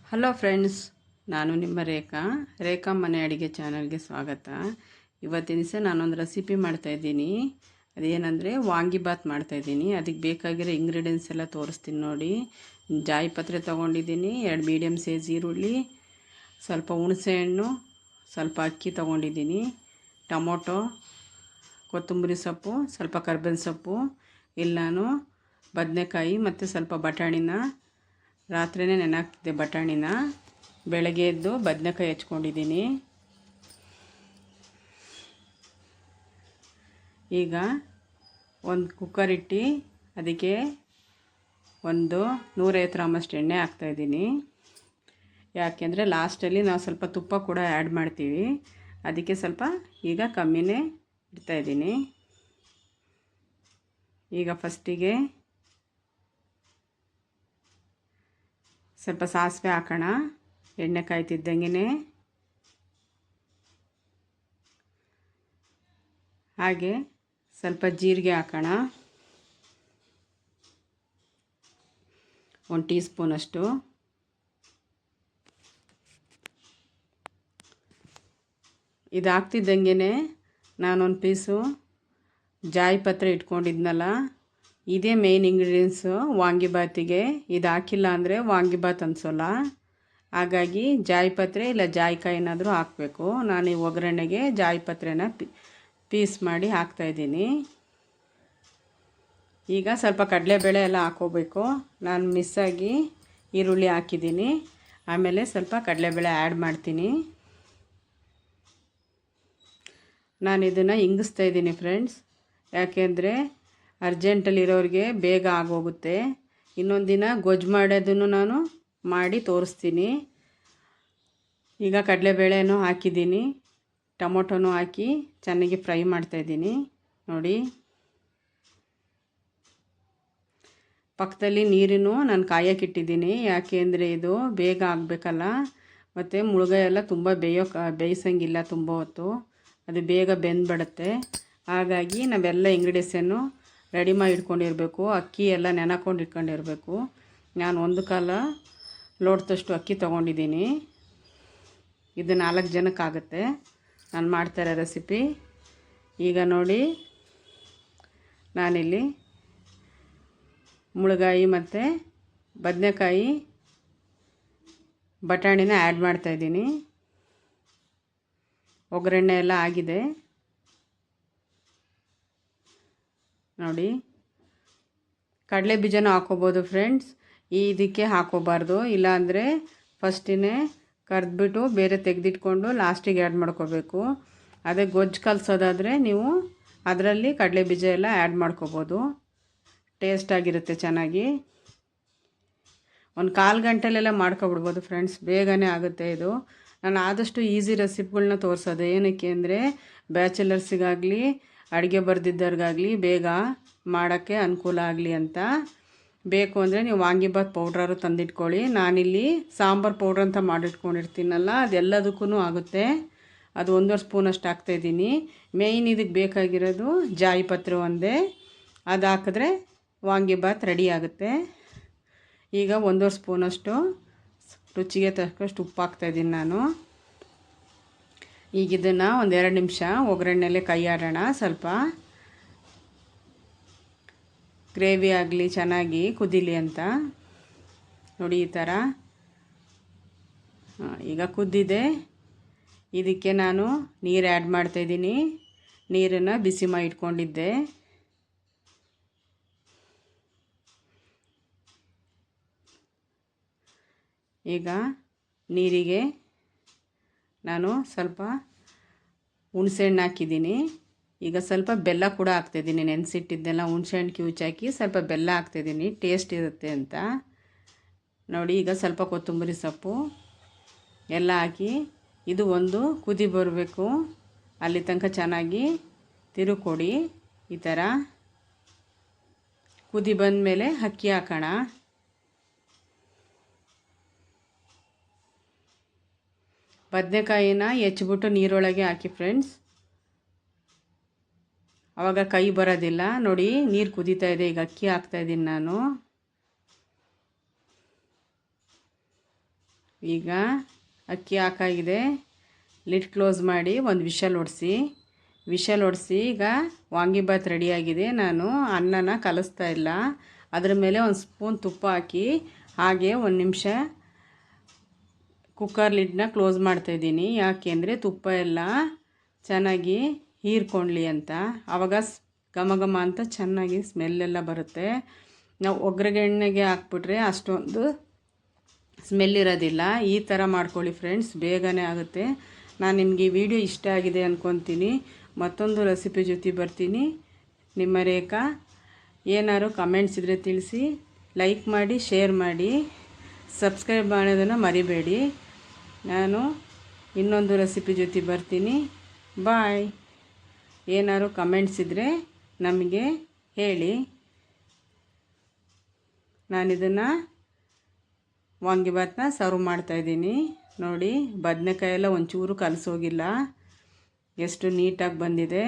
Hello friends, ನಾನು ನಿಮ್ಮ ರೇಖಾ ಮನೆ ಅಡುಗೆ ಚಾನಲ್ಗೆ ಸ್ವಾಗತ. ಇವತ್ತಿನ ದಿವಸ ನಾನೊಂದು ರೆಸಿಪಿ ಮಾಡ್ತಾಯಿದ್ದೀನಿ. ಅದೇನೆಂದರೆ ವಾಂಗಿಬಾತ್ ಮಾಡ್ತಾಯಿದ್ದೀನಿ. ಅದಕ್ಕೆ ಬೇಕಾಗಿರೋ ಇಂಗ್ರೀಡಿಯೆಂಟ್ಸ್ ಎಲ್ಲ ತೋರಿಸ್ತೀನಿ ನೋಡಿ. ಜಾಯಿಪತ್ರೆ ತೊಗೊಂಡಿದ್ದೀನಿ, 2 ಮೀಡಿಯಮ್ ಸೈಜ್ ಈರುಳ್ಳಿ, ಸ್ವಲ್ಪ ಹುಣಸೆಹಣ್ಣು, ಸ್ವಲ್ಪ ಅಕ್ಕಿ ತೊಗೊಂಡಿದ್ದೀನಿ, ಟೊಮೊಟೊ, ಕೊತ್ತಂಬರಿ ಸೊಪ್ಪು, ಸ್ವಲ್ಪ ಕರ್ಬೇವಿನ ಸೊಪ್ಪು, ನಾನು ಬದನೆಕಾಯಿ ಮತ್ತು ಸ್ವಲ್ಪ ಬಟಾಣಿನ ರಾತ್ರಿಯೇ ನೆನೆಹಾಕ್ತಿದ್ದೆ. ಬಟಾಣಿನ ಬೆಳಗ್ಗೆ ಎದ್ದು ಬದನೆಕಾಯಿ ಹೆಚ್ಕೊಂಡಿದ್ದೀನಿ. ಈಗ ಒಂದು ಕುಕ್ಕರ್ ಇಟ್ಟು ಅದಕ್ಕೆ ಒಂದು 150 ಗ್ರಾಮಷ್ಟು ಎಣ್ಣೆ ಹಾಕ್ತಾಯಿದ್ದೀನಿ. ಯಾಕೆಂದರೆ ಲಾಸ್ಟಲ್ಲಿ ನಾವು ಸ್ವಲ್ಪ ತುಪ್ಪ ಕೂಡ ಆ್ಯಡ್ ಮಾಡ್ತೀವಿ, ಅದಕ್ಕೆ ಸ್ವಲ್ಪ ಈಗ ಕಮ್ಮಿನೇ ಇಡ್ತಾಯಿದ್ದೀನಿ. ಈಗ ಫಸ್ಟಿಗೆ ಸ್ವಲ್ಪ ಸಾಸಿವೆ ಹಾಕೋಣ. ಎಣ್ಣೆ ಕಾಯ್ತಿದ್ದಂಗೆ ಹಾಗೆ ಸ್ವಲ್ಪ ಜೀರಿಗೆ ಹಾಕೋಣ, 1 ಟೀ ಸ್ಪೂನಷ್ಟು. ಇದು ಹಾಕ್ತಿದ್ದಂಗೆ ನಾನೊಂದು ಪೀಸು ಜಾಯಿಪತ್ರೆ ಇಟ್ಕೊಂಡಿದ್ನಲ್ಲ, ಇದೇ ಮೇಯ್ನ್ ಇಂಗ್ರೀಡಿಯೆಂಟ್ಸು ವಾಂಗಿಬಾತಿಗೆ. ಇದು ಹಾಕಿಲ್ಲ ಅಂದರೆ ವಾಂಗಿಬಾತ್ ಅನಿಸೋಲ್ಲ. ಹಾಗಾಗಿ ಜಾಯಿಪತ್ರೆ ಇಲ್ಲ ಜಾಯಿಕಾಯಿ ಏನಾದರೂ ಹಾಕಬೇಕು. ನಾನು ಈ ಒಗ್ಗರಣೆಗೆ ಜಾಯಿಪತ್ರೆನ ಪೀಸ್ ಮಾಡಿ ಹಾಕ್ತಾಯಿದ್ದೀನಿ. ಈಗ ಸ್ವಲ್ಪ ಕಡಲೆಬೇಳೆ ಎಲ್ಲ ಹಾಕ್ಕೋಬೇಕು. ನಾನು ಮಿಸ್ಸಾಗಿ ಈರುಳ್ಳಿ ಹಾಕಿದ್ದೀನಿ, ಆಮೇಲೆ ಸ್ವಲ್ಪ ಕಡಲೆಬೇಳೆ ಆ್ಯಡ್ ಮಾಡ್ತೀನಿ. ನಾನು ಇದನ್ನು ಇಂಗಿಸ್ತಾಯಿದ್ದೀನಿ ಫ್ರೆಂಡ್ಸ್, ಯಾಕೆಂದರೆ ಅರ್ಜೆಂಟಲ್ಲಿರೋರಿಗೆ ಬೇಗ ಆಗೋಗುತ್ತೆ. ಇನ್ನೊಂದು ದಿನ ಗೊಜ್ಜು ಮಾಡೋದನ್ನು ನಾನು ಮಾಡಿ ತೋರಿಸ್ತೀನಿ. ಈಗ ಕಡಲೆಬೇಳೆನೂ ಹಾಕಿದ್ದೀನಿ, ಟೊಮೊಟೊನೂ ಹಾಕಿ ಚೆನ್ನಾಗಿ ಫ್ರೈ ಮಾಡ್ತಾಯಿದ್ದೀನಿ ನೋಡಿ. ಪಕ್ಕದಲ್ಲಿ ನೀರನ್ನು ನಾನು ಕಾಯಕ್ಕಿಟ್ಟಿದ್ದೀನಿ, ಯಾಕೆಂದರೆ ಇದು ಬೇಗ ಆಗಬೇಕಲ್ಲ. ಮತ್ತು ಮುಳುಗಾಯಿ ಎಲ್ಲ ತುಂಬ ಬೇಯಿಸೋಂಗಿಲ್ಲ ತುಂಬ ಹೊತ್ತು, ಅದು ಬೇಗ ಬೆಂದುಬಿಡುತ್ತೆ. ಹಾಗಾಗಿ ನಾವೆಲ್ಲ ಇಂಗ್ರೀಡಿಯೆಂಟ್ಸನ್ನು ರೆಡಿ ಮಾಡಿ ಇಟ್ಕೊಂಡಿರಬೇಕು. ಅಕ್ಕಿ ಎಲ್ಲ ನೆನೆಕೊಂಡು ಇಟ್ಕೊಂಡಿರಬೇಕು. ನಾನು 1/4 ಲೋಟದಷ್ಟು ಅಕ್ಕಿ ತೊಗೊಂಡಿದ್ದೀನಿ. ಇದು 4 ಜನಕ್ಕಾಗುತ್ತೆ ನಾನು ಮಾಡ್ತಾಯಿರೋ ರೆಸಿಪಿ. ಈಗ ನೋಡಿ, ನಾನಿಲ್ಲಿ ಮುಳುಗಾಯಿ ಮತ್ತು ಬದನೆಕಾಯಿ ಬಟಾಣಿನ ಆ್ಯಡ್ ಮಾಡ್ತಾಯಿದ್ದೀನಿ. ಒಗ್ಗರಣೆ ಎಲ್ಲ ಆಗಿದೆ ನೋಡಿ. ಕಡಲೆ ಬೀಜನೂ ಹಾಕ್ಕೋಬೋದು ಫ್ರೆಂಡ್ಸ್, ಇದಕ್ಕೆ ಹಾಕ್ಕೋಬಾರ್ದು. ಇಲ್ಲಾಂದರೆ ಫಸ್ಟಿನೇ ಕರೆದ್ಬಿಟ್ಟು ಬೇರೆ ತೆಗೆದಿಟ್ಕೊಂಡು ಲಾಸ್ಟಿಗೆ ಆ್ಯಡ್ ಮಾಡ್ಕೋಬೇಕು. ಅದೇ ಗೊಜ್ಜು ಕಲಸೋದಾದರೆ ನೀವು ಅದರಲ್ಲಿ ಕಡಲೆ ಬೀಜ ಎಲ್ಲ ಆ್ಯಡ್ ಮಾಡ್ಕೋಬೋದು, ಟೇಸ್ಟಾಗಿರುತ್ತೆ ಚೆನ್ನಾಗಿ. ಒಂದು 1/4 ಗಂಟೆಲೆಲ್ಲ ಮಾಡ್ಕೊಬಿಡ್ಬೋದು ಫ್ರೆಂಡ್ಸ್, ಬೇಗನೆ ಆಗುತ್ತೆ ಇದು. ನಾನು ಆದಷ್ಟು ಈಸಿ ರೆಸಿಪಿಗಳನ್ನ ತೋರಿಸೋದು. ಏನಕ್ಕೆ ಅಂದರೆ ಬ್ಯಾಚುಲರ್ಸಿಗಾಗಲಿ ಅಡುಗೆ ಬರೆದಿದ್ದವ್ರಿಗಾಗಲಿ ಬೇಗ ಮಾಡೋಕ್ಕೆ ಅನುಕೂಲ ಆಗಲಿ ಅಂತ. ಬೇಕು ಅಂದರೆ ನೀವು ವಾಂಗಿಬಾತ್ ಪೌಡ್ರಾರು ತಂದಿಟ್ಕೊಳ್ಳಿ. ನಾನಿಲ್ಲಿ ಸಾಂಬಾರು ಪೌಡ್ರ್ ಅಂತ ಮಾಡಿಟ್ಕೊಂಡಿರ್ತೀನಲ್ಲ, ಅದೆಲ್ಲದಕ್ಕೂ ಆಗುತ್ತೆ. ಅದು 1.5 ಸ್ಪೂನಷ್ಟು ಹಾಕ್ತಾಯಿದ್ದೀನಿ. ಮೇಯ್ನ್ ಇದಕ್ಕೆ ಬೇಕಾಗಿರೋದು ಜಾಯಿಪತ್ರೆ ಒಂದೇ, ಅದು ಹಾಕಿದ್ರೆ ವಾಂಗಿಬಾತ್ ರೆಡಿ ಆಗುತ್ತೆ. ಈಗ 1.5 ಸ್ಪೂನಷ್ಟು ರುಚಿಗೆ ತಕ್ಕಷ್ಟು ಉಪ್ಪು ಹಾಕ್ತಾಯಿದ್ದೀನಿ ನಾನು. ಈಗ ಇದನ್ನು ಒಂದು 2 ನಿಮಿಷ ಒಗ್ಗರಣೆಯಲ್ಲೇ ಕೈ ಆಡೋಣ. ಸ್ವಲ್ಪ ಗ್ರೇವಿ ಆಗಲಿ ಚೆನ್ನಾಗಿ ಕುದೀಲಿ ಅಂತ ನೋಡಿ. ಈ ಥರ ಈಗ ಕುದ್ದಿದೆ. ಇದಕ್ಕೆ ನಾನು ನೀರು ಆ್ಯಡ್ ಮಾಡ್ತಾಯಿದ್ದೀನಿ. ನೀರನ್ನು ಬಿಸಿ ಮಾಡಿ ಇಟ್ಕೊಂಡಿದ್ದೆ. ಈಗ ನೀರಿಗೆ ನಾನು ಸ್ವಲ್ಪ ಹುಣಸೆಹಣ್ಣು ಹಾಕಿದ್ದೀನಿ. ಈಗ ಸ್ವಲ್ಪ ಬೆಲ್ಲ ಕೂಡ ಹಾಕ್ತಾಯಿದ್ದೀನಿ. ನೆನೆಸಿಟ್ಟಿದ್ದೆಲ್ಲ ಹುಣಸೆಹಣ್ಣು ಕಿವುಚಾಕಿ ಸ್ವಲ್ಪ ಬೆಲ್ಲ ಹಾಕ್ತಾಯಿದ್ದೀನಿ, ಟೇಸ್ಟ್ ಇರುತ್ತೆ ಅಂತ ನೋಡಿ. ಈಗ ಸ್ವಲ್ಪ ಕೊತ್ತಂಬರಿ ಸೊಪ್ಪು ಎಲ್ಲ ಹಾಕಿ ಇದು ಒಂದು ಕುದಿ ಬರಬೇಕು, ಅಲ್ಲಿ ತನಕ ಚೆನ್ನಾಗಿ ತಿರುಕೊಡಿ. ಈ ಥರ ಕುದಿ ಬಂದಮೇಲೆ ಅಕ್ಕಿ ಹಾಕೋಣ. ಬದನೆಕಾಯಿನ ಹೆಚ್ಚಿಬಿಟ್ಟು ನೀರೊಳಗೆ ಹಾಕಿ ಫ್ರೆಂಡ್ಸ್, ಆವಾಗ ಕೈ ಬರೋದಿಲ್ಲ ನೋಡಿ. ನೀರು ಕುದೀತಾ ಇದೆ, ಈಗ ಅಕ್ಕಿ ಹಾಕ್ತಾಯಿದ್ದೀನಿ ನಾನು. ಈಗ ಅಕ್ಕಿ ಹಾಕಾಗಿದೆ. ಲಿಡ್ ಕ್ಲೋಸ್ ಮಾಡಿ ಒಂದು ವಿಷಲ್ ಹೊಡಿಸಿ ಈಗ ವಾಂಗಿಬಾತ್ ರೆಡಿಯಾಗಿದೆ. ನಾನು ಅನ್ನನ ಕಲಿಸ್ತಾ ಇಲ್ಲ, ಅದರ ಮೇಲೆ ಒಂದು ಸ್ಪೂನ್ ತುಪ್ಪ ಹಾಕಿ ಹಾಗೆ ಒಂದು ನಿಮಿಷ ಕುಕ್ಕರ್ ಲಿಡ್ನ ಕ್ಲೋಸ್ ಮಾಡ್ತಾಯಿದ್ದೀನಿ. ಯಾಕೆ ಅಂದರೆ ತುಪ್ಪ ಎಲ್ಲ ಚೆನ್ನಾಗಿ ಹೀರ್ಕೊಳ್ಳಿ ಅಂತ. ಆವಾಗ ಘಮ ಘಮ ಅಂತ ಚೆನ್ನಾಗಿ ಸ್ಮೆಲ್ಲೆಲ್ಲ ಬರುತ್ತೆ. ನಾವು ಒಗ್ಗರಣೆಗೆ ಹಾಕ್ಬಿಟ್ರೆ ಅಷ್ಟೊಂದು ಸ್ಮೆಲ್ ಇರೋದಿಲ್ಲ. ಈ ಥರ ಮಾಡ್ಕೊಳ್ಳಿ ಫ್ರೆಂಡ್ಸ್, ಬೇಗನೆ ಆಗುತ್ತೆ. ನಾನು ನಿಮಗೆ ಈ ವಿಡಿಯೋ ಇಷ್ಟ ಆಗಿದೆ ಅಂದ್ಕೊತೀನಿ. ಮತ್ತೊಂದು ರೆಸಿಪಿ ಜೊತೆ ಬರ್ತೀನಿ. ನಿಮ್ಮ ರೇಖಾ. ಏನಾದ್ರು ಕಮೆಂಟ್ಸ್ ಇದ್ದರೆ ತಿಳಿಸಿ, ಲೈಕ್ ಮಾಡಿ, ಶೇರ್ ಮಾಡಿ, ಸಬ್ಸ್ಕ್ರೈಬ್ ಮಾಡೋದನ್ನು ಮರಿಬೇಡಿ. ನಾನು ಇನ್ನೊಂದು ರೆಸಿಪಿ ಜೊತೆ ಬರ್ತೀನಿ. ಬಾಯ್. ಏನಾದ್ರು ಕಮೆಂಟ್ಸ್ ಇದ್ದರೆ ನಮಗೆ ಹೇಳಿ. ನಾನಿದನ್ನು ವಾಂಗಿಬಾತನ್ನ ಸರ್ವ್ ಮಾಡ್ತಾಯಿದ್ದೀನಿ. ನೋಡಿ, ಬದನೆಕಾಯಿ ಎಲ್ಲ ಒಂಚೂರು ಕಲಸೋಗಿಲ್ಲ, ಎಷ್ಟು ನೀಟಾಗಿ ಬಂದಿದೆ.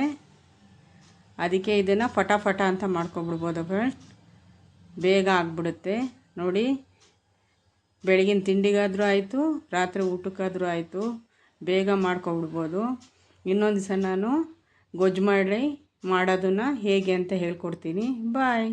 ಅದಕ್ಕೆ ಇದನ್ನು ಫಟಾಫಟ ಅಂತ ಮಾಡ್ಕೊಬಿಡ್ಬೋದು ಫ್ರೆಂಡ್ಸ್, ಬೇಗ ಆಗಿಬಿಡುತ್ತೆ. ನೋಡಿ, ಬೆಳಗಿನ ತಿಂಡಿಗಾದರೂ ಆಯಿತು, ರಾತ್ರಿ ಊಟಕ್ಕಾದರೂ ಆಯಿತು, ಬೇಗ ಮಾಡ್ಕೊಬಿಡ್ಬೋದು. ಇನ್ನೊಂದು ದಿವಸ ನಾನು ಗೊಜ್ಜು ಮಾಡೋದನ್ನು ಹೇಗೆ ಅಂತ ಹೇಳ್ಕೊಡ್ತೀನಿ. ಬಾಯ್.